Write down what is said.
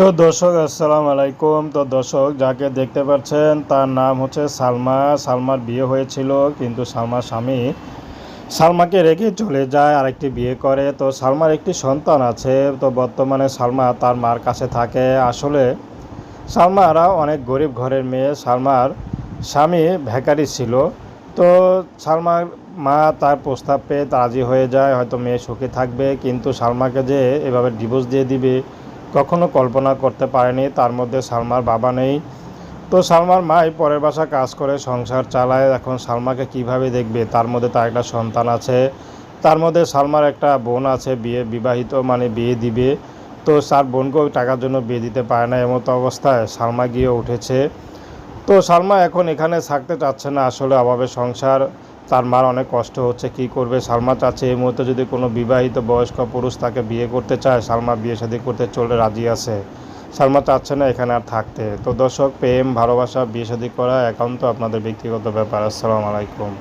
তো দর্শক আসসালামু আলাইকুম। তো দর্শক যাকে দেখতে পাচ্ছেন তার নাম হচ্ছে সালমা। সালমার বিয়ে হয়েছিল, কিন্তু সালমার স্বামী সালমাকে রেখে চলে যায়, আরেকটি বিয়ে করে। তো সালমার একটি সন্তান আছে। তো বর্তমানে সালমা তার মার কাছে থাকে। আসলে সালমারা অনেক গরিব ঘরের মেয়ে। সালমার স্বামী ভিখারি ছিল। তো সালমার মা তার প্রস্তাব পেয়ে রাজি হয়ে যায়, হয়তো মেয়ে সুখে থাকবে। কিন্তু সালমাকে যে এভাবে ডিভোর্স দিয়ে দিবে কখনো কল্পনা করতে পারেনি। তার মধ্যে সালমার বাবা নেই। তো সালমার মাই পরের বাসায় কাজ করে সংসার চালায়। এখন সালমাকে কিভাবে দেখবে? তার মধ্যে তার একটা সন্তান আছে। তার মধ্যে সালমার একটা বোন আছে, বিবাহিত, মানে বিয়ে দিবে। তো তার বোনকেও টাকার জন্য বিয়ে দিতে পারে না। এমতো অবস্থায় সালমা গিয়ে উঠেছে। তো সালমা এখন এখানে থাকতে চাচ্ছে না, আসলে অভাবে সংসার। তার মার অনেক কষ্ট হচ্ছে, কি করবে? সালমা চাচ্ছে এই মুহূর্তে যদি কোনো বিবাহিত বয়স্ক পুরুষ তাকে বিয়ে করতে চায়, সালমা বিয়ে শাদী করতে চলে রাজি আছে। সালমা চাচ্ছে না এখানে আর থাকতে। তো দর্শক, প্রেম ভালোবাসা বিয়ে শাদী করা একান্ত আপনাদের ব্যক্তিগত ব্যাপার। আসসালামু আলাইকুম।